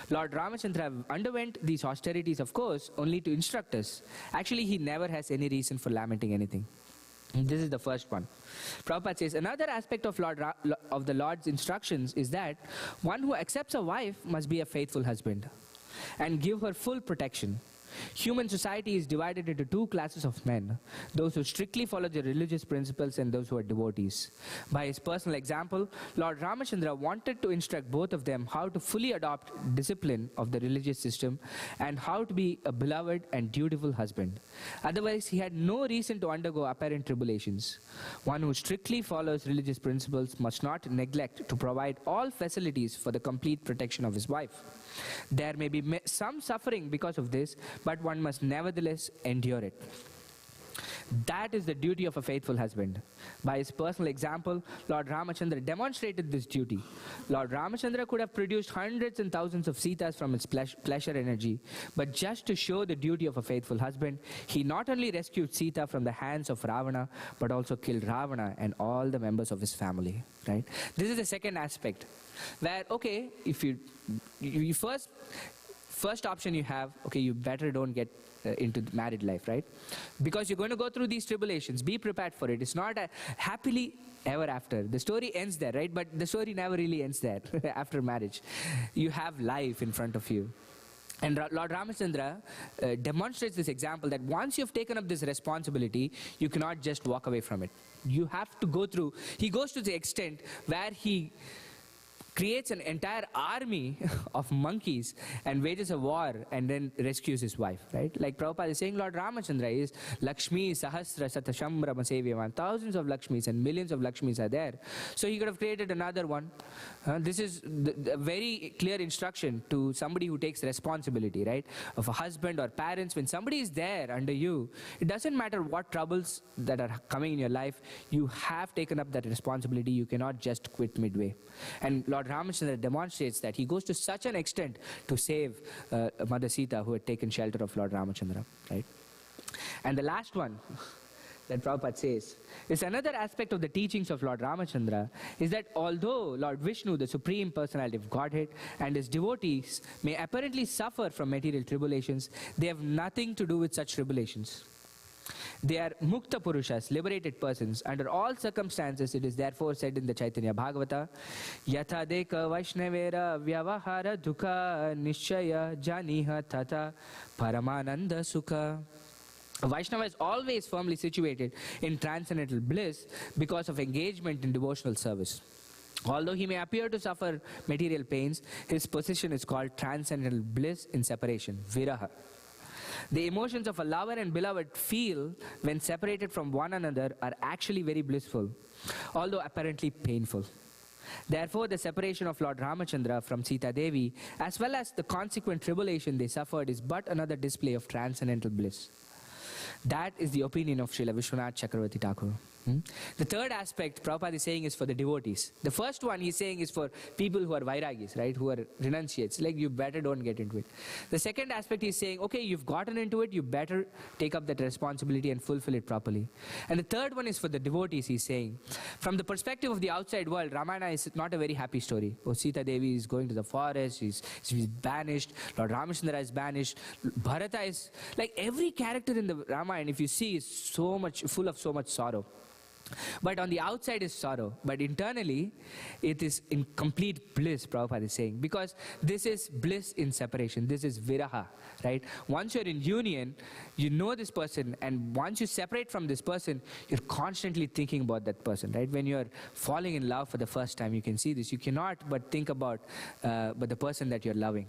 Lord Ramachandra underwent these austerities, of course, only to instruct us. Actually, he never has any reason for lamenting anything. This is the first one. Prabhupada says, another aspect of the Lord's instructions is that one who accepts a wife must be a faithful husband and give her full protection. Human society is divided into two classes of men, those who strictly follow the religious principles and those who are devotees. By his personal example, Lord Ramachandra wanted to instruct both of them how to fully adopt discipline of the religious system and how to be a beloved and dutiful husband. Otherwise, he had no reason to undergo apparent tribulations. One who strictly follows religious principles must not neglect to provide all facilities for the complete protection of his wife. There may be some suffering because of this, but one must nevertheless endure it. That is the duty of a faithful husband. By his personal example, Lord Ramachandra demonstrated this duty. Lord Ramachandra could have produced hundreds and thousands of Sitas from his pleasure energy, but just to show the duty of a faithful husband, he not only rescued Sita from the hands of Ravana, but also killed Ravana and all the members of his family. Right? This is the second aspect, where, okay, if you first option you have, okay, you better don't get into the married life, right? Because you're going to go through these tribulations. Be prepared for it. It's not a happily ever after. The story ends there, right? But the story never really ends there after marriage. You have life in front of you. And Lord Ramachandra demonstrates this example that once you've taken up this responsibility, you cannot just walk away from it. You have to go through. He goes to the extent where he creates an entire army of monkeys and wages a war and then rescues his wife, right? Like Prabhupada is saying, Lord Ramachandra is Lakshmi Sahasra Satashambra Maseviyaman. Thousands of Lakshmis and millions of Lakshmis are there. So he could have created another one. This is the very clear instruction to somebody who takes responsibility, right? Of a husband or parents. When somebody is there under you, it doesn't matter what troubles that are coming in your life, you have taken up that responsibility. You cannot just quit midway. And Lord Ramachandra demonstrates that. He goes to such an extent to save Mother Sita, who had taken shelter of Lord Ramachandra, right? And the last one that Prabhupada says is another aspect of the teachings of Lord Ramachandra is that although Lord Vishnu, the Supreme Personality of Godhead, and his devotees may apparently suffer from material tribulations, they have nothing to do with such tribulations. They are mukta purushas, liberated persons. Under all circumstances, it is therefore said in the Chaitanya Bhagavata, Yatha deka vaishnavera vyavahara dukha nishchaya janiha tata paramananda sukha. A Vaishnava is always firmly situated in transcendental bliss because of engagement in devotional service. Although he may appear to suffer material pains, his position is called transcendental bliss in separation, viraha. The emotions of a lover and beloved feel when separated from one another are actually very blissful, although apparently painful. Therefore, the separation of Lord Ramachandra from Sita Devi, as well as the consequent tribulation they suffered, is but another display of transcendental bliss. That is the opinion of Srila Vishwanath Chakravarti Thakur. The third aspect Prabhupada is saying is for the devotees. The first one he's saying is for people who are vairagis, right, who are renunciates, like you better don't get into it. The second aspect he's saying, okay, you've gotten into it, you better take up that responsibility and fulfill it properly. And the third one is for the devotees, he's saying. From the perspective of the outside world, Ramayana is not a very happy story. Oh, Sita Devi is going to the forest, she's banished, Lord Ramachandra is banished, Bharata is, like every character in the Ramayana, if you see, is so much, full of so much sorrow. But on the outside is sorrow, but internally it is in complete bliss, Prabhupada is saying, because this is bliss in separation. This is viraha, right? Once you're in union, you know this person, and once you separate from this person, you're constantly thinking about that person, right? When you're falling in love for the first time, you can see this. You cannot but think about but the person that you're loving.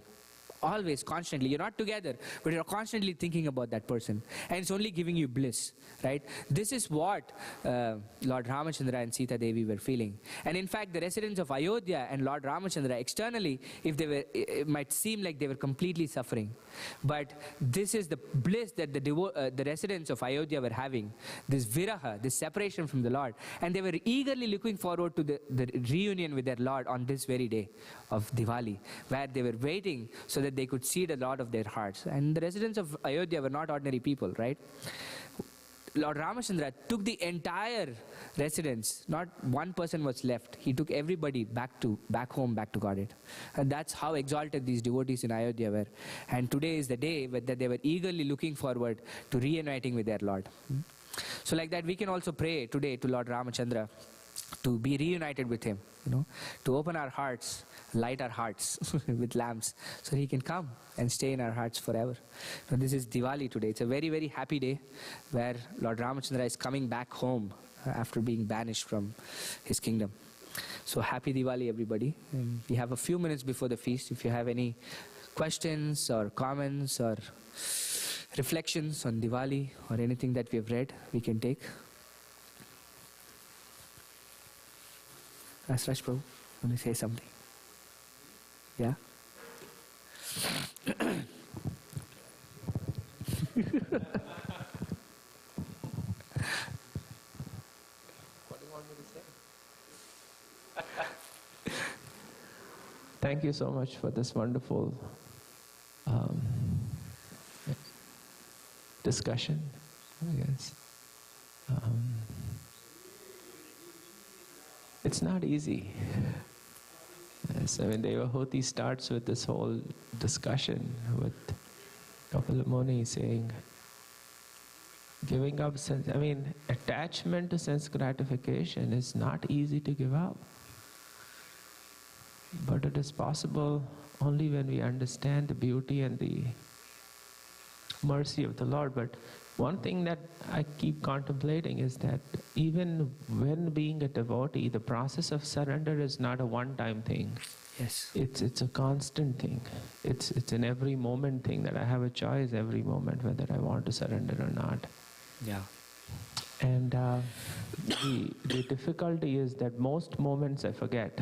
Always, constantly. You're not together, but you're constantly thinking about that person. And it's only giving you bliss, right? This is what Lord Ramachandra and Sita Devi were feeling. And in fact, the residents of Ayodhya and Lord Ramachandra, externally, if they were, it might seem like they were completely suffering. But this is the bliss that the residents of Ayodhya were having. This viraha, this separation from the Lord. And they were eagerly looking forward to the reunion with their Lord on this very day of Diwali, where they were waiting so that they could see the Lord of their hearts. And the residents of Ayodhya were not ordinary people, right? Lord Ramachandra took the entire residence. Not one person was left. He took everybody back home, back to Godhead. And that's how exalted these devotees in Ayodhya were. And today is the day that they were eagerly looking forward to reuniting with their Lord. So like that, we can also pray today to Lord Ramachandra to be reunited with him, to open our hearts, light our hearts with lamps, so he can come and stay in our hearts forever. So this is Diwali today. It's a very, very happy day where Lord Ramachandra is coming back home after being banished from his kingdom. So happy Diwali, everybody. And we have a few minutes before the feast. If you have any questions or comments or reflections on Diwali or anything that we have read, we can take. Raj Prabhu, want to say something? Yeah? What do you want me to say? Thank you so much for this wonderful discussion, I guess. It's not easy. Yes, I mean, Devahuti starts with this whole discussion with Kapila Muni saying, giving up sense, I mean, attachment to sense gratification is not easy to give up. But it is possible only when we understand the beauty and the mercy of the Lord. But one thing that I keep contemplating is that even when being a devotee, the process of surrender is not a one-time thing. Yes. It's a constant thing. It's an every moment thing, that I have a choice every moment whether I want to surrender or not. Yeah. And the difficulty is that most moments I forget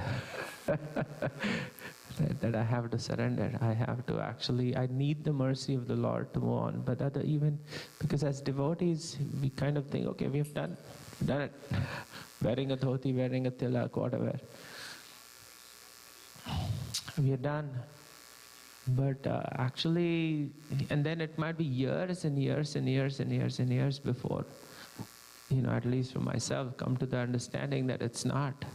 that I have to surrender. I have to actually, I need the mercy of the Lord to move on. But because as devotees, we kind of think, okay, we have done it. Wearing a dhoti, wearing a tilak, whatever. We are done. But actually, and then it might be years and years and years and years and years before, at least for myself, come to the understanding that it's not,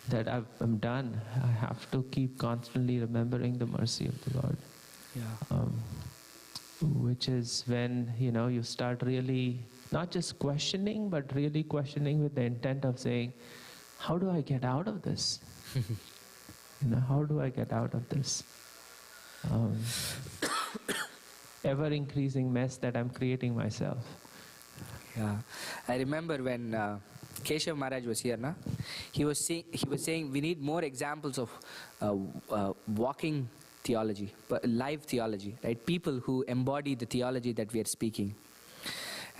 that I'm done. I have to keep constantly remembering the mercy of the Lord. Yeah. Which is when, you start really, not just questioning, but really questioning with the intent of saying, how do I get out of this? How do I get out of this ever-increasing mess that I'm creating myself? Yeah, I remember when Keshav Maharaj was here, he was saying we need more examples of walking theology, live theology, right? People who embody the theology that we are speaking.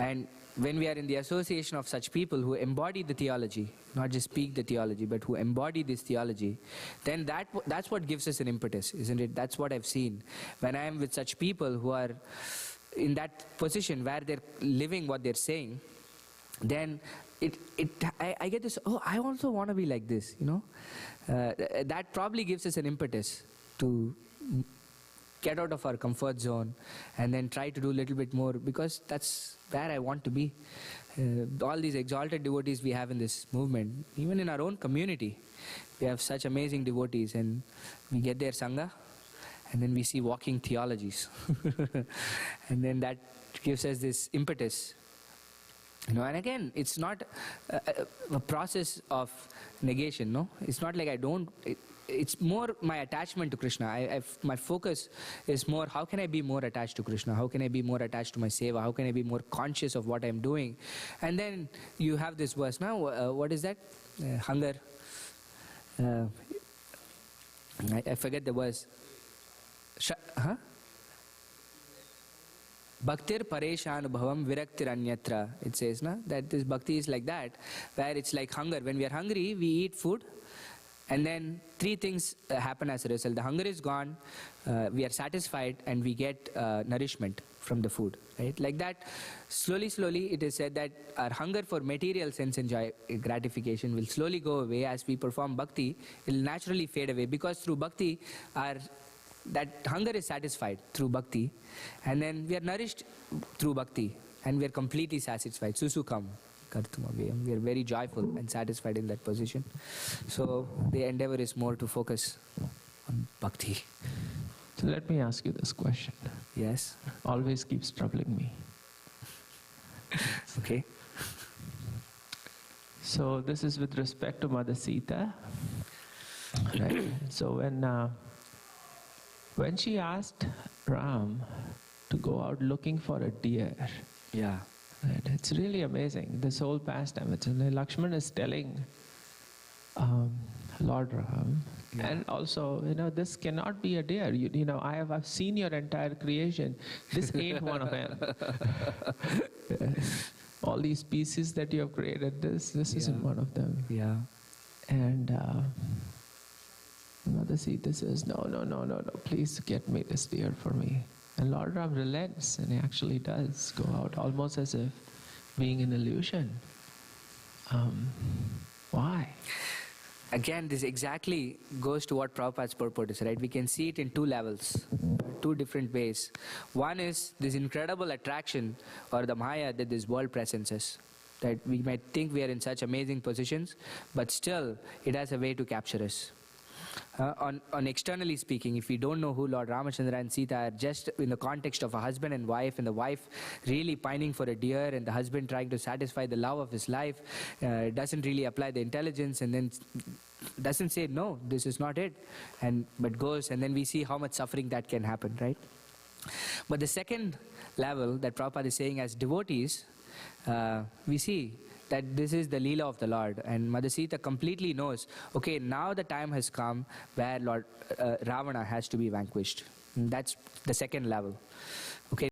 And when we are in the association of such people who embody the theology, not just speak the theology, but who embody this theology, then that's what gives us an impetus, isn't it? That's what I've seen. When I am with such people who are in that position where they're living what they're saying, then I get this, I also want to be like this, that probably gives us an impetus to get out of our comfort zone and then try to do a little bit more, because that's where I want to be. All these exalted devotees we have in this movement, even in our own community, we have such amazing devotees, and we get their Sangha, and then we see walking theologies. And then that gives us this impetus. And again, it's not a process of negation, no? It's not like I don't, it's more my attachment to Krishna. My focus is more, how can I be more attached to Krishna? How can I be more attached to my seva? How can I be more conscious of what I'm doing? And then you have this verse now, what is that? Hunger. I forget the verse. Bhaktir pareshanubhavam viraktir anyatra. It says that this bhakti is like that, where it's like hunger. When we are hungry, we eat food, and then three things happen as a result. The hunger is gone, we are satisfied, and we get nourishment from the food. Right? Like that, slowly it is said that our hunger for material sense gratification will slowly go away as we perform bhakti. It will naturally fade away, because through bhakti, that hunger is satisfied through bhakti, and then we are nourished through bhakti, and we are completely satisfied. Susukam kartumavayam. We are very joyful and satisfied in that position. So the endeavor is more to focus on bhakti. So let me ask you this question. Yes. Always keeps troubling me. Okay. So this is with respect to Mother Sita. Right? So when she asked Ram to go out looking for a deer, yeah, right, it's really amazing, this whole pastime. It's Lakshman is telling Lord Ram, and also, this cannot be a deer. I've seen your entire creation. This ain't one of them. All these species that you have created, this isn't one of them. Yeah. And Mother Sita says, no, please get me this deer for me. And Lord Ram relents, and he actually does go out, almost as if being an illusion. Why? Again, this exactly goes to what Prabhupada's purport is, right? We can see it in two levels, two different ways. One is this incredible attraction, or the maya, that this world presences. That we might think we are in such amazing positions, but still it has a way to capture us. On externally speaking, if we don't know who Lord Ramachandra and Sita are, just in the context of a husband and wife, and the wife really pining for a deer, and the husband trying to satisfy the love of his life, doesn't really apply the intelligence, and then doesn't say, no, this is not it, but goes, and then we see how much suffering that can happen, right? But the second level that Prabhupada is saying, as devotees, we see that this is the Leela of the Lord, and Mother Sita completely knows, okay, now the time has come where Lord Ravana has to be vanquished. And that's the second level. Okay.